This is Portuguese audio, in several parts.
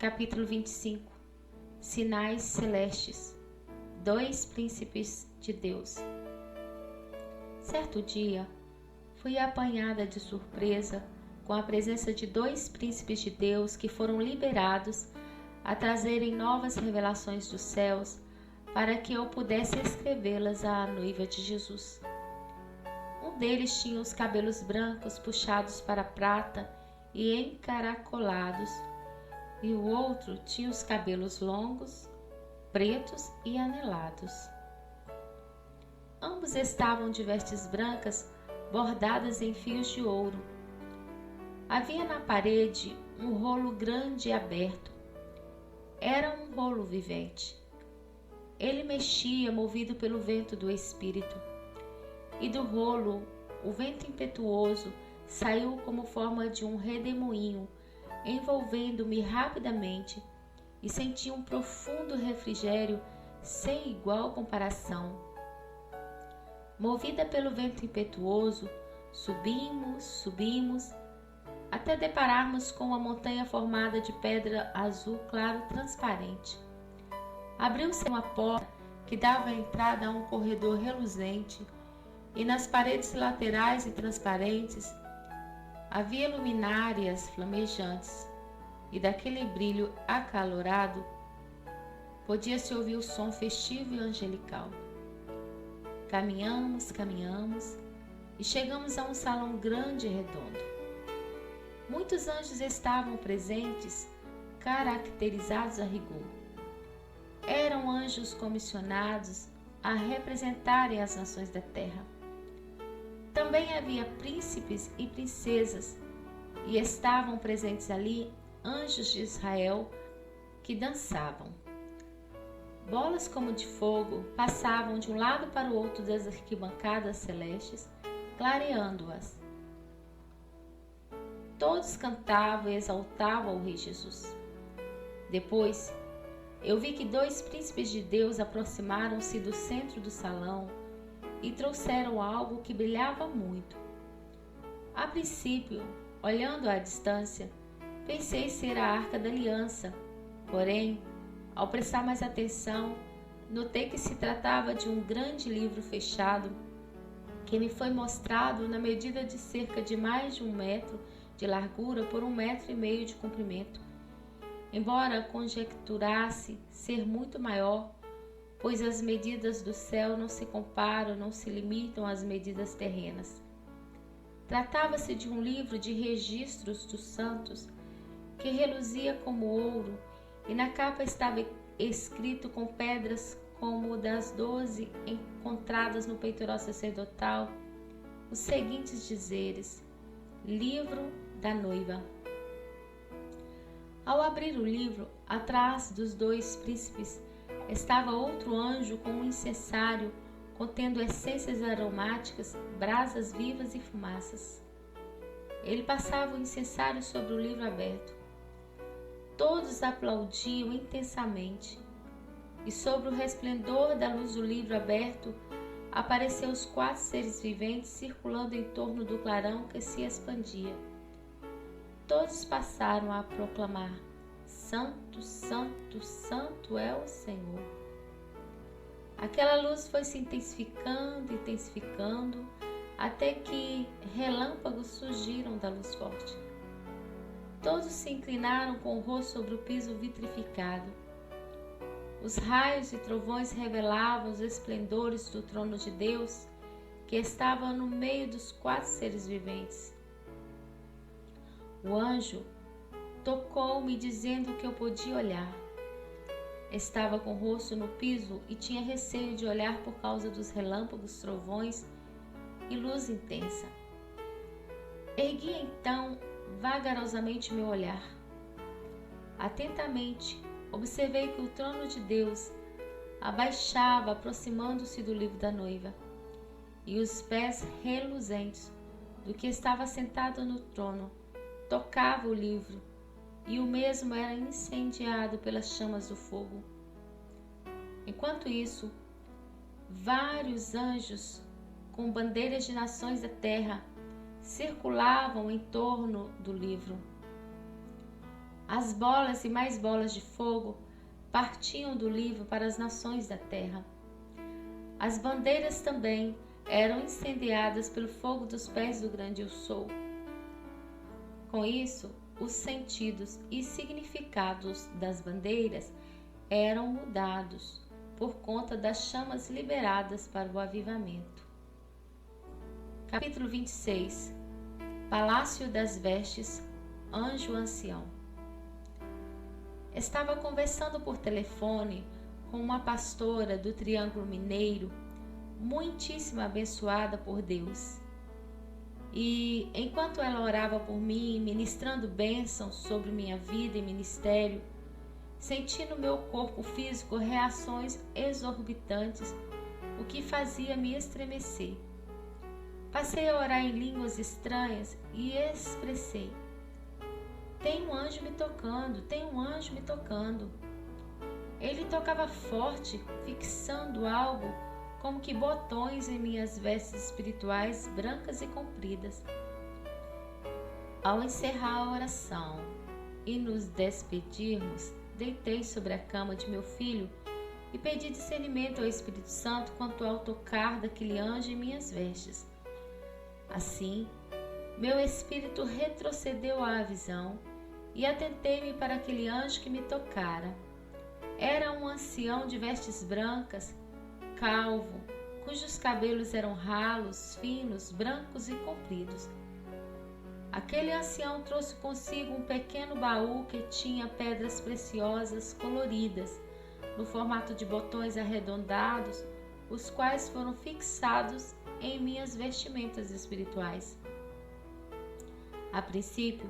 capítulo 25. Sinais celestes. 2 príncipes de Deus. Certo dia, fui apanhada de surpresa com a presença de 2 príncipes de Deus que foram liberados a trazerem novas revelações dos céus para que eu pudesse escrevê-las à noiva de Jesus. Um deles tinha os cabelos brancos puxados para a prata e encaracolados, e o outro tinha os cabelos longos, pretos e anelados. Ambos estavam de vestes brancas bordadas em fios de ouro. Havia na parede um rolo grande e aberto. Era um rolo vivente. Ele mexia, movido pelo vento do Espírito. E do rolo, o vento impetuoso saiu como forma de um redemoinho, envolvendo-me rapidamente, e senti um profundo refrigério sem igual comparação. Movida pelo vento impetuoso, subimos, até depararmos com uma montanha formada de pedra azul claro transparente. Abriu-se uma porta que dava entrada a um corredor reluzente, e nas paredes laterais e transparentes havia luminárias flamejantes, e daquele brilho acalorado podia-se ouvir o som festivo e angelical. Caminhamos e chegamos a um salão grande e redondo. Muitos anjos estavam presentes, caracterizados a rigor. Eram anjos comissionados a representarem as nações da terra. Também havia príncipes e princesas, e estavam presentes ali anjos de Israel que dançavam. Bolas como de fogo passavam de um lado para o outro das arquibancadas celestes, clareando-as. Todos cantavam e exaltavam o Rei Jesus. Depois, eu vi que 2 príncipes de Deus aproximaram-se do centro do salão e trouxeram algo que brilhava muito. A princípio, olhando à distância, pensei ser a Arca da Aliança, porém, ao prestar mais atenção, notei que se tratava de um grande livro fechado que me foi mostrado na medida de cerca de mais de 1 metro de largura por 1,5 metros de comprimento, embora conjecturasse ser muito maior, pois as medidas do céu não se comparam, não se limitam às medidas terrenas. Tratava-se de um livro de registros dos santos, que reluzia como ouro, e na capa estava escrito com pedras como das 12 encontradas no peitoral sacerdotal, os seguintes dizeres: Livro da Noiva. Ao abrir o livro, atrás dos 2 príncipes, estava outro anjo com um incensário contendo essências aromáticas, brasas vivas e fumaças. Ele passava o incensário sobre o livro aberto. Todos aplaudiam intensamente, e sobre o resplendor da luz do livro aberto apareceu os 4 seres viventes circulando em torno do clarão que se expandia. Todos passaram a proclamar: Santo, Santo, Santo é o Senhor. Aquela luz foi se intensificando, até que relâmpagos surgiram da luz forte. Todos se inclinaram com o rosto sobre o piso vitrificado. Os raios e trovões revelavam os esplendores do trono de Deus, que estava no meio dos 4 seres viventes. O anjo tocou-me dizendo que eu podia olhar. Estava com o rosto no piso e tinha receio de olhar por causa dos relâmpagos, trovões e luz intensa. Ergui então vagarosamente meu olhar. Atentamente observei que o trono de Deus abaixava, aproximando-se do livro da noiva, e os pés reluzentes do que estava sentado no trono tocava o livro, e o mesmo era incendiado pelas chamas do fogo. Enquanto isso, vários anjos com bandeiras de nações da terra circulavam em torno do livro. As bolas e mais bolas de fogo partiam do livro para as nações da terra. As bandeiras também eram incendiadas pelo fogo dos pés do grande Eu Sou. Com isso, os sentidos e significados das bandeiras eram mudados por conta das chamas liberadas para o avivamento. Capítulo 26. Palácio das Vestes, Anjo Ancião. Estava conversando por telefone com uma pastora do Triângulo Mineiro, muitíssimo abençoada por Deus. E enquanto ela orava por mim, ministrando bênçãos sobre minha vida e ministério, senti no meu corpo físico reações exorbitantes, o que fazia me estremecer. Passei a orar em línguas estranhas e expressei: tem um anjo me tocando, tem um anjo me tocando. Ele tocava forte, fixando algo como que botões em minhas vestes espirituais brancas e compridas. Ao encerrar a oração e nos despedirmos, deitei sobre a cama de meu filho e pedi discernimento ao Espírito Santo quanto ao tocar daquele anjo em minhas vestes. Assim, meu espírito retrocedeu à visão e atentei-me para aquele anjo que me tocara. Era um ancião de vestes brancas, calvo, cujos cabelos eram ralos, finos, brancos e compridos. Aquele ancião trouxe consigo um pequeno baú que tinha pedras preciosas coloridas, no formato de botões arredondados, os quais foram fixados em minhas vestimentas espirituais. A princípio,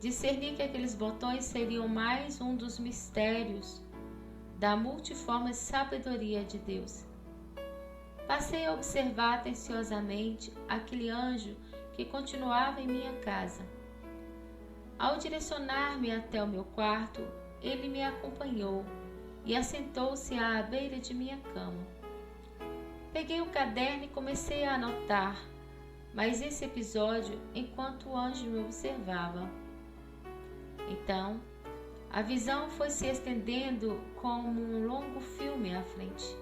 discerni que aqueles botões seriam mais um dos mistérios da multiforme sabedoria de Deus. Passei a observar atenciosamente aquele anjo que continuava em minha casa. Ao direcionar-me até o meu quarto, ele me acompanhou e assentou-se à beira de minha cama. Peguei o caderno e comecei a anotar, mas esse episódio enquanto o anjo me observava. Então, a visão foi se estendendo como um longo filme à frente.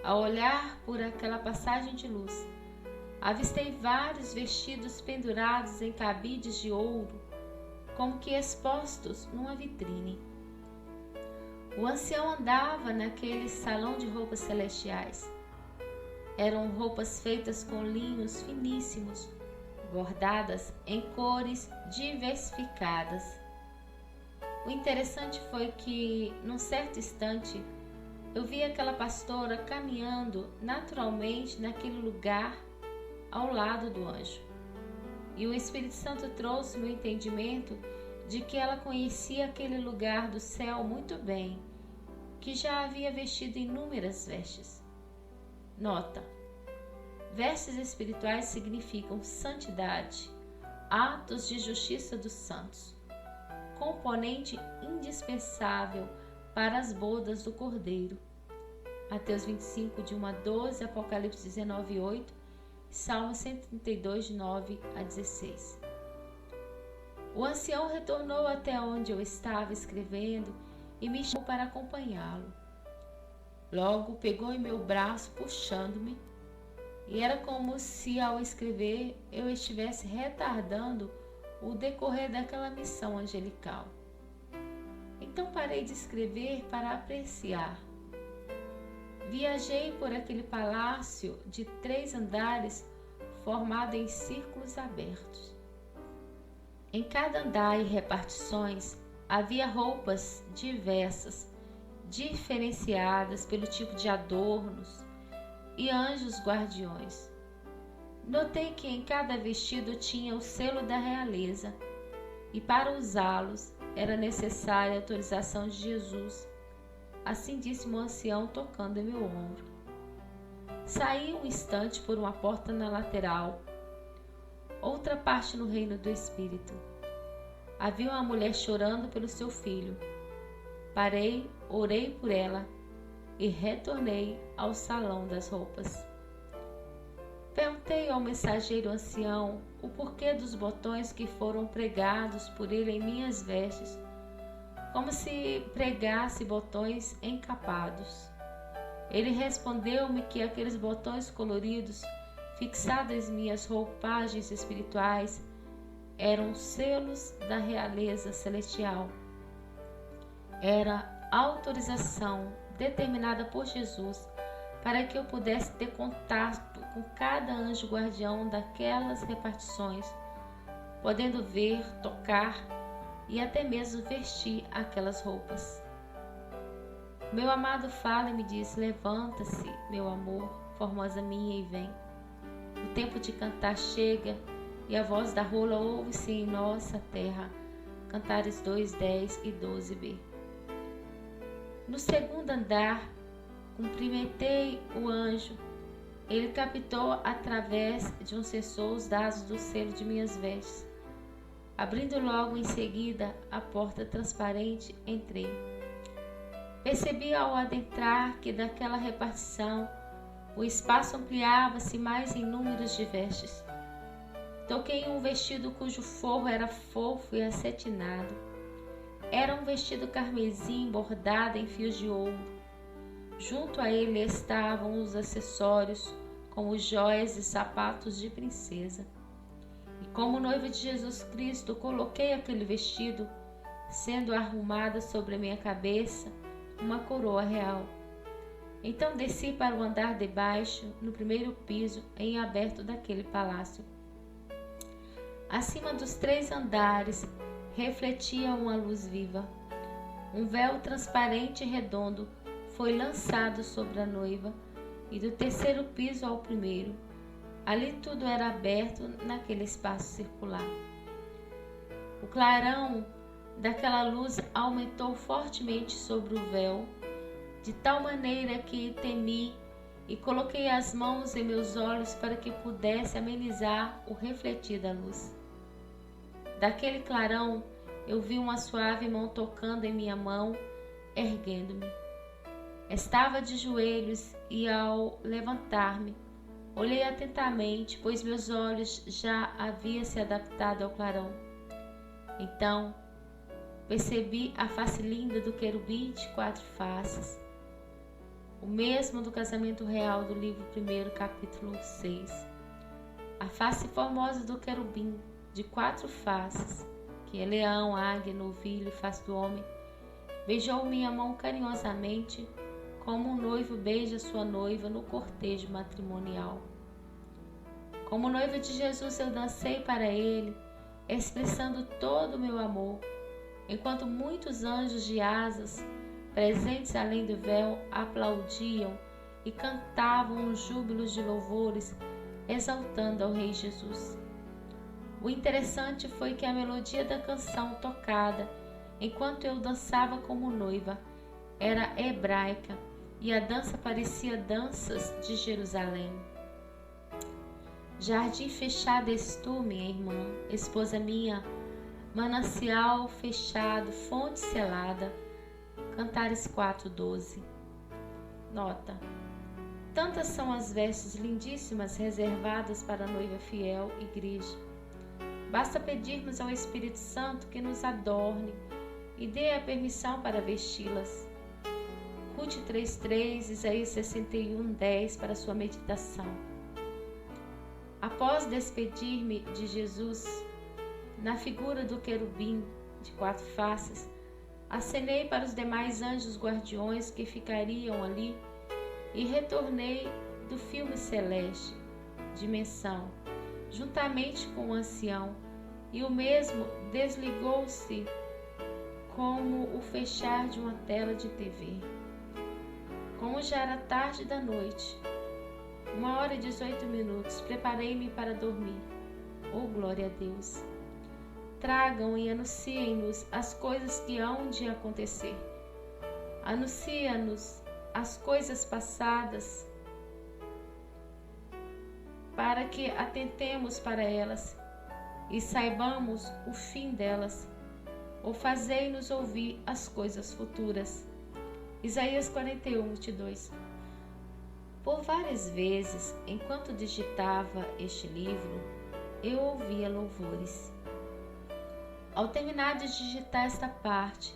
Ao olhar por aquela passagem de luz, avistei vários vestidos pendurados em cabides de ouro, como que expostos numa vitrine. O ancião andava naquele salão de roupas celestiais. Eram roupas feitas com linhos finíssimos, bordadas em cores diversificadas. O interessante foi que, num certo instante, eu vi aquela pastora caminhando naturalmente naquele lugar ao lado do anjo. E o Espírito Santo trouxe-me o entendimento de que ela conhecia aquele lugar do céu muito bem, que já havia vestido inúmeras vestes. Nota: vestes espirituais significam santidade, atos de justiça dos santos, componente indispensável para as bodas do Cordeiro. Mateus 25, de 1 a 12, Apocalipse 19, 8, Salmo 132, de 9 a 16. O ancião retornou até onde eu estava escrevendo e me chamou para acompanhá-lo. Logo pegou em meu braço, puxando-me, e era como se ao escrever eu estivesse retardando o decorrer daquela missão angelical. Então parei de escrever para apreciar. Viajei por aquele palácio de 3 andares formado em círculos abertos. Em cada andar e repartições havia roupas diversas, diferenciadas pelo tipo de adornos, e anjos guardiões. Notei que em cada vestido tinha o selo da realeza, e para usá-los era necessária a autorização de Jesus. Assim disse o ancião, tocando em meu ombro. Saí um instante por uma porta na lateral, outra parte no reino do Espírito. Havia uma mulher chorando pelo seu filho. Parei, orei por ela e retornei ao salão das roupas. Perguntei ao mensageiro ancião o porquê dos botões que foram pregados por ele em minhas vestes como se pregasse botões encapados. Ele respondeu-me que aqueles botões coloridos, fixados em minhas roupagens espirituais, eram selos da realeza celestial. Era autorização determinada por Jesus para que eu pudesse ter contato com cada anjo guardião daquelas repartições, podendo ver, tocar e até mesmo vestir aquelas roupas. Meu amado fala e me diz: levanta-se, meu amor, formosa minha, e vem. O tempo de cantar chega e a voz da rola ouve-se em nossa terra. Cantares 2, 10 e 12b. No segundo andar, cumprimentei o anjo. Ele captou através de um sensor os dados do selo de minhas vestes. Abrindo logo em seguida a porta transparente, entrei. Percebi ao adentrar que daquela repartição o espaço ampliava-se mais em números de vestes. Toquei em um vestido cujo forro era fofo e acetinado. Era um vestido carmesim bordado em fios de ouro. Junto a ele estavam os acessórios, como joias e sapatos de princesa. E como noiva de Jesus Cristo, coloquei aquele vestido, sendo arrumada sobre a minha cabeça uma coroa real. Então desci para o andar de baixo, no primeiro piso, em aberto daquele palácio. Acima dos 3 andares refletia uma luz viva. Um véu transparente e redondo foi lançado sobre a noiva, e do 3º piso ao 1º. Ali tudo era aberto naquele espaço circular. O clarão daquela luz aumentou fortemente sobre o véu, de tal maneira que temi e coloquei as mãos em meus olhos para que pudesse amenizar o refletir da luz. Daquele clarão eu vi uma suave mão tocando em minha mão, erguendo-me. Estava de joelhos e ao levantar-me, olhei atentamente, pois meus olhos já haviam se adaptado ao clarão. Então, percebi a face linda do querubim de 4 faces, o mesmo do casamento real do livro 1, capítulo 6. A face formosa do querubim de 4 faces, que é leão, águia, novilho e face do homem, beijou minha mão carinhosamente, como um noivo beija sua noiva no cortejo matrimonial. Como noiva de Jesus, eu dancei para ele, expressando todo o meu amor, enquanto muitos anjos de asas, presentes além do véu, aplaudiam e cantavam júbilos de louvores, exaltando ao Rei Jesus. O interessante foi que a melodia da canção tocada, enquanto eu dançava como noiva, era hebraica, e a dança parecia danças de Jerusalém. Jardim fechado és tu, minha irmã, esposa minha, manancial fechado, fonte selada. Cantares 4:12. Nota: tantas são as vestes lindíssimas reservadas para a noiva fiel, igreja. Basta pedirmos ao Espírito Santo que nos adorne e dê a permissão para vesti-las. Ruth 3:3, Isaías 61:10 para sua meditação. Após despedir-me de Jesus, na figura do querubim de 4 faces, acenei para os demais anjos guardiões que ficariam ali e retornei do filme celeste, dimensão, juntamente com o ancião, e o mesmo desligou-se como o fechar de uma tela de TV. Como já era tarde da noite, 1h18, preparei-me para dormir. Oh, glória a Deus! Tragam e anunciem-nos as coisas que hão de acontecer. Anuncia-nos as coisas passadas, para que atentemos para elas e saibamos o fim delas, ou fazei-nos ouvir as coisas futuras. Isaías 41:22. Por várias vezes, enquanto digitava este livro, eu ouvia louvores. Ao terminar de digitar esta parte,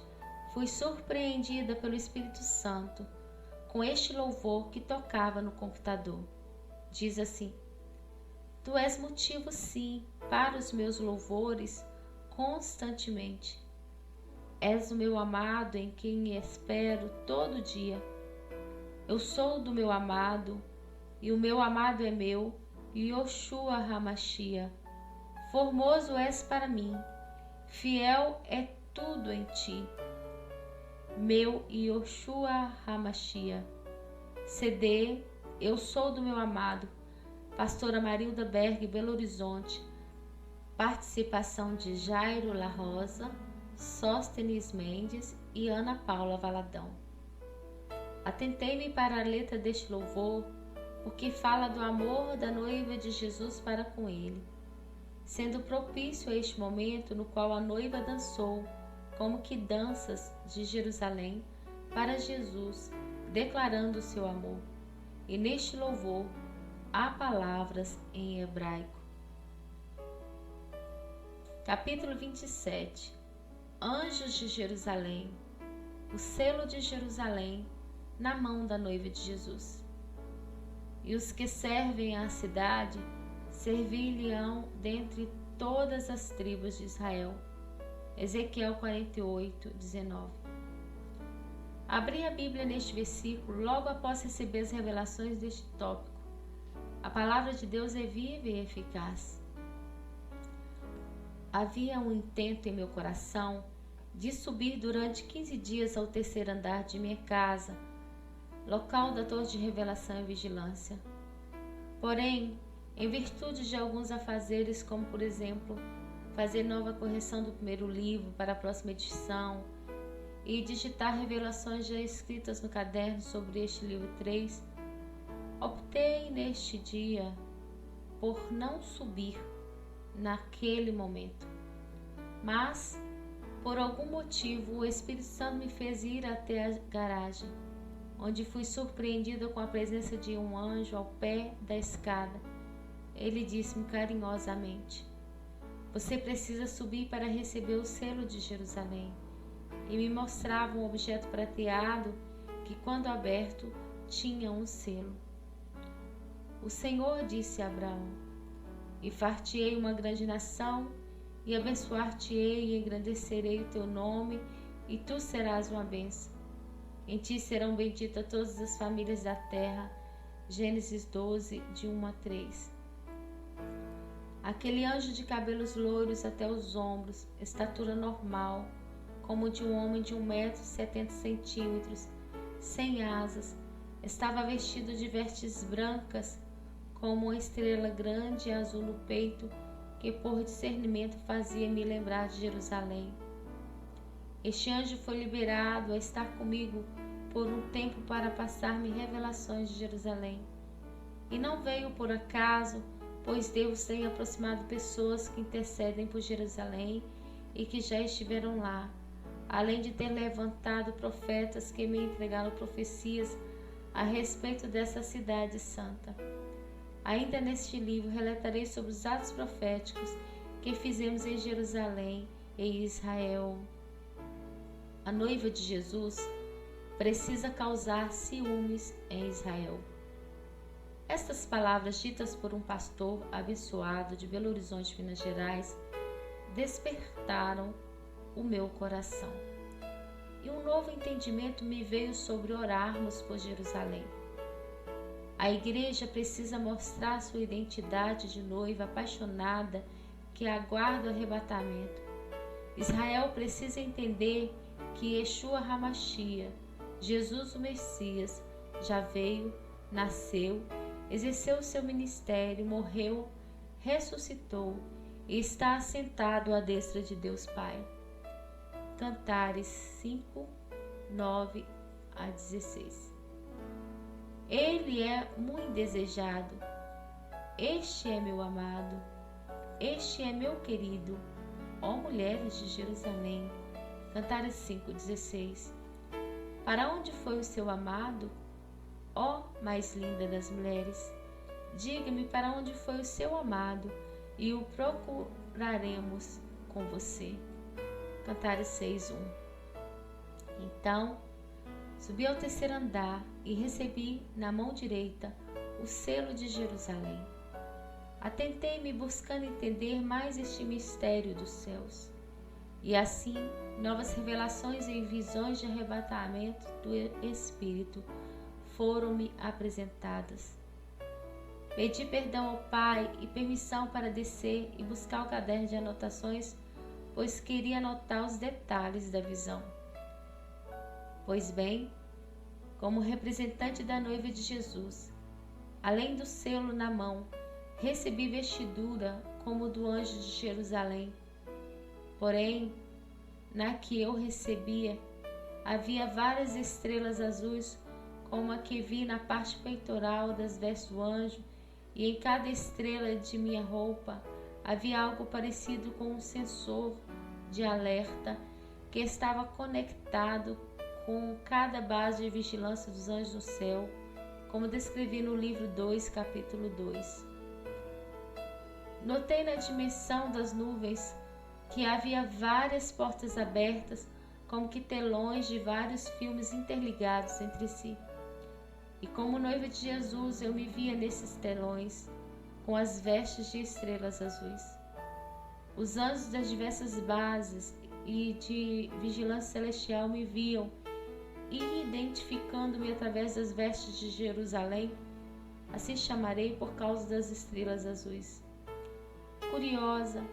fui surpreendida pelo Espírito Santo com este louvor que tocava no computador. Diz assim: Tu és motivo, sim, para os meus louvores constantemente. És o meu amado em quem espero todo dia. Eu sou do meu amado, e o meu amado é meu, Yoshua Hamashia. Formoso és para mim, fiel é tudo em ti. Meu Yoshua Hamashia. CD, eu sou do meu amado. Pastora Marilda Berg, Belo Horizonte. Participação de Jairo La Rosa, Sóstenes Mendes e Ana Paula Valadão. Atentei-me para a letra deste louvor, porque fala do amor da noiva de Jesus para com ele, sendo propício a este momento no qual a noiva dançou, como que danças de Jerusalém, para Jesus, declarando o seu amor. E neste louvor há palavras em hebraico. Capítulo 27. Anjos de Jerusalém. O selo de Jerusalém na mão da noiva de Jesus. E os que servem à cidade servir-lhe-ão dentre todas as tribos de Israel. Ezequiel 48, 19. Abri a Bíblia neste versículo logo após receber as revelações deste tópico. A palavra de Deus é viva e eficaz. Havia um intento em meu coração de subir durante 15 dias ao terceiro andar de minha casa, local da torre de revelação e vigilância. Porém, em virtude de alguns afazeres, como por exemplo, fazer nova correção do primeiro livro para a próxima edição e digitar revelações já escritas no caderno sobre este livro 3, optei neste dia por não subir naquele momento. Mas, por algum motivo, o Espírito Santo me fez ir até a garagem, onde fui surpreendida com a presença de um anjo ao pé da escada. Ele disse-me carinhosamente: Você precisa subir para receber o selo de Jerusalém. E me mostrava um objeto prateado que, quando aberto, tinha um selo. O Senhor disse a Abraão: E far-te-ei uma grande nação, e abençoar-te-ei e engrandecerei o teu nome, e tu serás uma bênção. Em ti serão benditas todas as famílias da terra. Gênesis 12, de 1 a 3. Aquele anjo de cabelos loiros até os ombros, estatura normal, como de um homem de 1,70 m, sem asas, estava vestido de vestes brancas, como uma estrela grande e azul no peito, que por discernimento fazia-me lembrar de Jerusalém. Este anjo foi liberado a estar comigo por um tempo para passar-me revelações de Jerusalém. E não veio por acaso, pois Deus tem aproximado pessoas que intercedem por Jerusalém e que já estiveram lá, além de ter levantado profetas que me entregaram profecias a respeito dessa cidade santa. Ainda neste livro relatarei sobre os atos proféticos que fizemos em Jerusalém e em Israel. A noiva de Jesus precisa causar ciúmes em Israel. Estas palavras ditas por um pastor abençoado de Belo Horizonte, Minas Gerais, despertaram o meu coração. E um novo entendimento me veio sobre orarmos por Jerusalém. A igreja precisa mostrar sua identidade de noiva apaixonada que aguarda o arrebatamento. Israel precisa entender que Yeshua Hamashia, Jesus o Messias, já veio, nasceu, exerceu seu ministério, morreu, ressuscitou e está assentado à destra de Deus Pai. Cantares 5, 9 a 16. Ele é muito desejado. Este é meu amado. Este é meu querido. Ó mulheres de Jerusalém. Cantares 5:16. Para onde foi o seu amado? Ó mais linda das mulheres. Diga-me para onde foi o seu amado, e o procuraremos com você. Cantares 6:1. Então, subi ao terceiro andar e recebi na mão direita o selo de Jerusalém. Atentei-me buscando entender mais este mistério dos céus. E assim, novas revelações em visões de arrebatamento do Espírito foram-me apresentadas. Pedi perdão ao Pai e permissão para descer e buscar o caderno de anotações, pois queria anotar os detalhes da visão. Pois bem, como representante da noiva de Jesus, além do selo na mão, recebi vestidura como do anjo de Jerusalém. Porém, na que eu recebia, havia várias estrelas azuis, como a que vi na parte peitoral das vestes do anjo, e em cada estrela de minha roupa havia algo parecido com um sensor de alerta que estava conectado com cada base de vigilância dos anjos no céu, como descrevi no livro 2, capítulo 2. Notei na dimensão das nuvens que havia várias portas abertas, como que telões de vários filmes interligados entre si. E como noiva de Jesus, eu me via nesses telões, com as vestes de estrelas azuis. Os anjos das diversas bases e de vigilância celestial me viam, identificando-me através das vestes de Jerusalém, assim chamarei por causa das estrelas azuis. Curiosa,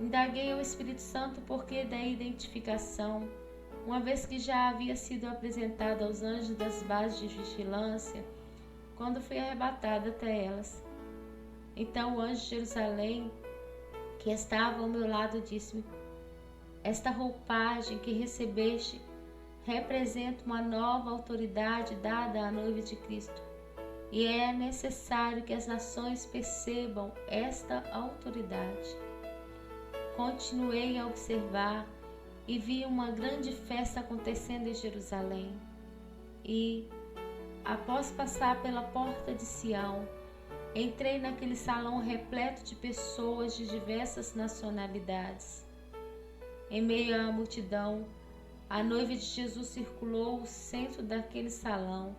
indaguei ao Espírito Santo por que da identificação, uma vez que já havia sido apresentada aos anjos das bases de vigilância, quando fui arrebatada até elas. Então o anjo de Jerusalém, que estava ao meu lado, disse-me: esta roupagem que recebeste representa uma nova autoridade dada à noiva de Cristo, e é necessário que as nações percebam esta autoridade. Continuei a observar e vi uma grande festa acontecendo em Jerusalém. E, após passar pela porta de Sião, entrei naquele salão repleto de pessoas de diversas nacionalidades. Em meio à multidão, a noiva de Jesus circulou o centro daquele salão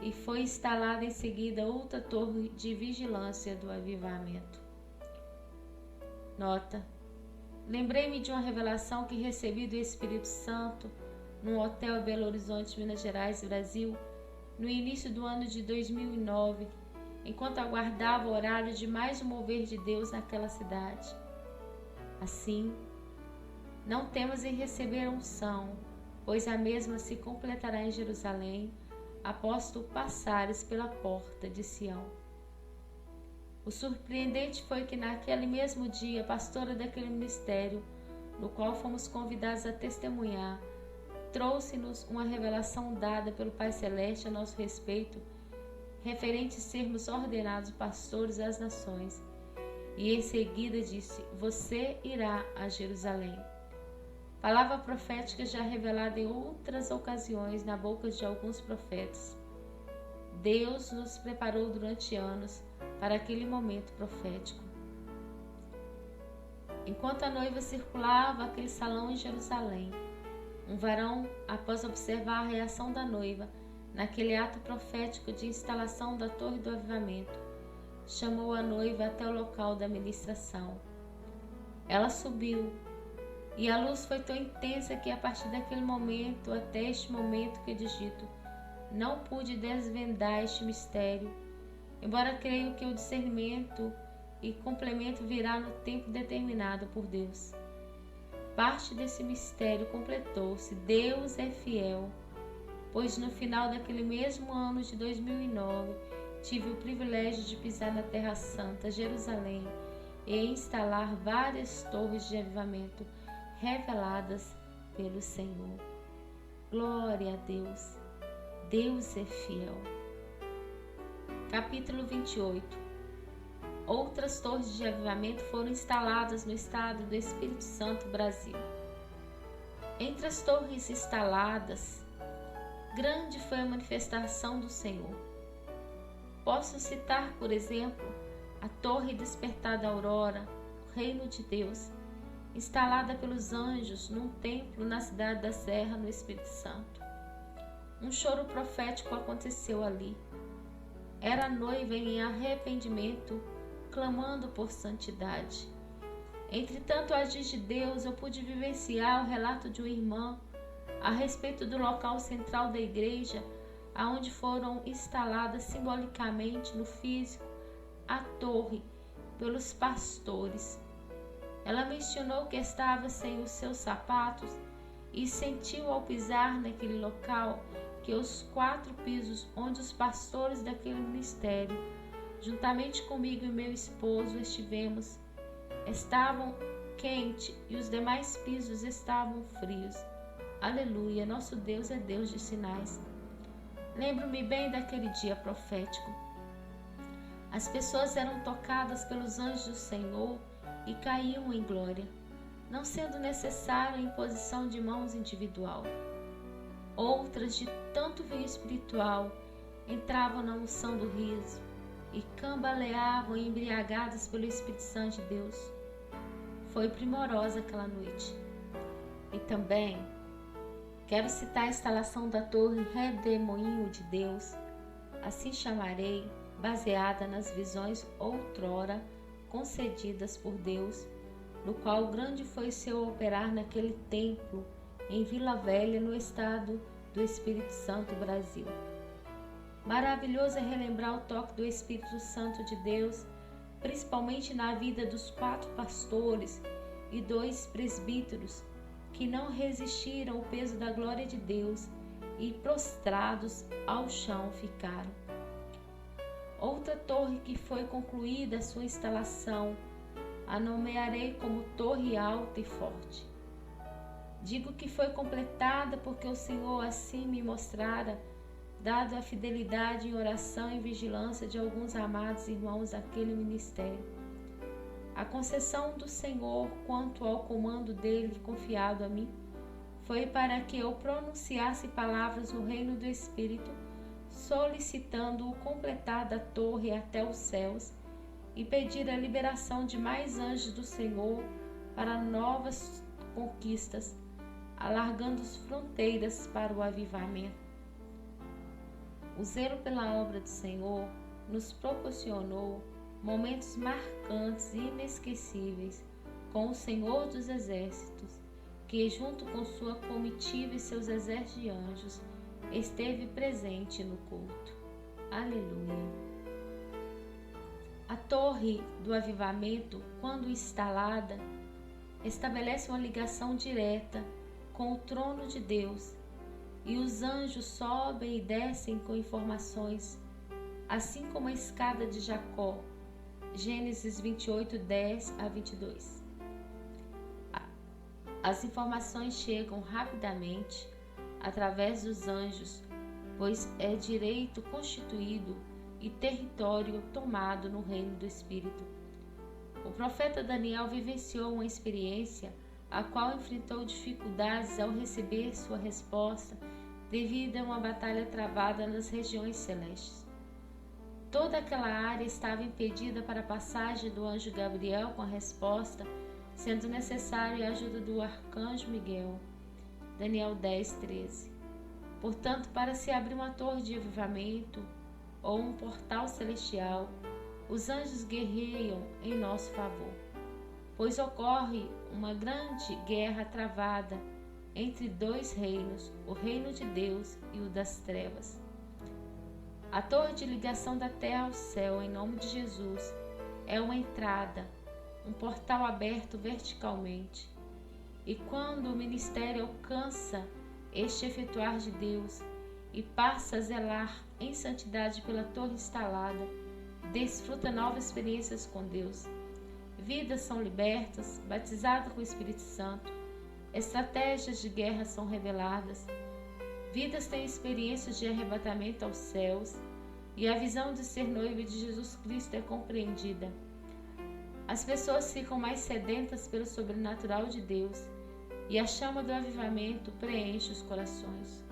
e foi instalada em seguida outra torre de vigilância do avivamento. Nota: lembrei-me de uma revelação que recebi do Espírito Santo num hotel em Belo Horizonte, Minas Gerais, Brasil, no início do ano de 2009, enquanto aguardava o horário de mais um mover de Deus naquela cidade. Assim, não temos em receber a unção, pois a mesma se completará em Jerusalém, após tu passares pela porta de Sião. O surpreendente foi que naquele mesmo dia, a pastora daquele ministério, no qual fomos convidados a testemunhar, trouxe-nos uma revelação dada pelo Pai Celeste a nosso respeito, referente a sermos ordenados pastores das nações. E em seguida disse: você irá a Jerusalém. Palavra profética já revelada em outras ocasiões na boca de alguns profetas. Deus nos preparou durante anos para aquele momento profético. Enquanto a noiva circulava aquele salão em Jerusalém, um varão, após observar a reação da noiva naquele ato profético de instalação da torre do avivamento, chamou a noiva até o local da ministração. Ela subiu, e a luz foi tão intensa que a partir daquele momento até este momento que digito, não pude desvendar este mistério, embora creio que o discernimento e complemento virá no tempo determinado por Deus. Parte desse mistério completou-se. Deus é fiel, pois no final daquele mesmo ano de 2009, tive o privilégio de pisar na Terra Santa, Jerusalém, e instalar várias torres de avivamento reveladas pelo Senhor. Glória a Deus. Deus é fiel. Capítulo 28. Outras torres de avivamento foram instaladas no estado do Espírito Santo, Brasil. Entre as torres instaladas, grande foi a manifestação do Senhor. Posso citar, por exemplo, a Torre Despertada Aurora, o Reino de Deus, instalada pelos anjos num templo na cidade da Serra, no Espírito Santo. Um choro profético aconteceu ali. Era a noiva em arrependimento, clamando por santidade. Entre tanto agir de Deus, eu pude vivenciar o relato de uma irmã a respeito do local central da igreja, aonde foram instaladas simbolicamente no físico a torre pelos pastores. Ela mencionou que estava sem os seus sapatos e sentiu ao pisar naquele local que os 4 pisos onde os pastores daquele ministério, juntamente comigo e meu esposo, estavam quentes e os demais pisos estavam frios. Aleluia, nosso Deus é Deus de sinais. Lembro-me bem daquele dia profético. As pessoas eram tocadas pelos anjos do Senhor e caíam em glória, não sendo necessária a imposição de mãos individual. Outras, de tanto vinho espiritual, entravam na unção do riso e cambaleavam embriagadas pelo Espírito Santo de Deus. Foi primorosa aquela noite. E também quero citar a instalação da torre Redemoinho de Deus, assim chamarei, baseada nas visões outrora concedidas por Deus, no qual grande foi seu operar naquele templo em Vila Velha, no estado do Espírito Santo, Brasil. Maravilhoso é relembrar o toque do Espírito Santo de Deus, principalmente na vida dos 4 pastores e 2 presbíteros, que não resistiram ao peso da glória de Deus e prostrados ao chão ficaram. Outra torre que foi concluída a sua instalação, a nomearei como Torre Alta e Forte. Digo que foi completada porque o Senhor assim me mostrara, dado a fidelidade em oração e vigilância de alguns amados irmãos daquele ministério. A concessão do Senhor quanto ao comando dele confiado a mim foi para que eu pronunciasse palavras no reino do Espírito, solicitando o completar da torre até os céus e pedir a liberação de mais anjos do Senhor para novas conquistas, alargando as fronteiras para o avivamento. O zelo pela obra do Senhor nos proporcionou momentos marcantes e inesquecíveis com o Senhor dos Exércitos, que junto com sua comitiva e seus exércitos de anjos esteve presente no culto. Aleluia! A torre do avivamento, quando instalada, estabelece uma ligação direta com o trono de Deus, e os anjos sobem e descem com informações, assim como a escada de Jacó, Gênesis 28, 10 a 22. As informações chegam rapidamente através dos anjos, pois é direito constituído e território tomado no reino do Espírito. O profeta Daniel vivenciou uma experiência a qual enfrentou dificuldades ao receber sua resposta devido a uma batalha travada nas regiões celestes. Toda aquela área estava impedida para a passagem do anjo Gabriel com a resposta, sendo necessária a ajuda do arcanjo Miguel. Daniel 10, 13. Portanto, para se abrir uma torre de avivamento ou um portal celestial, os anjos guerreiam em nosso favor, pois ocorre uma grande guerra travada entre 2 reinos, o reino de Deus e o das trevas. A torre de ligação da terra ao céu, em nome de Jesus, é uma entrada, um portal aberto verticalmente. E quando o ministério alcança este efetuar de Deus e passa a zelar em santidade pela torre instalada, desfruta novas experiências com Deus. Vidas são libertas, batizadas com o Espírito Santo, estratégias de guerra são reveladas, vidas têm experiências de arrebatamento aos céus e a visão de ser noiva de Jesus Cristo é compreendida. As pessoas ficam mais sedentas pelo sobrenatural de Deus e a chama do avivamento preenche os corações.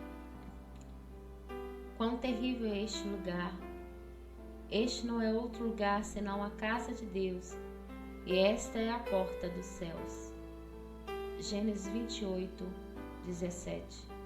Quão terrível é este lugar! Este não é outro lugar senão a casa de Deus, e esta é a porta dos céus. Gênesis 28, 17.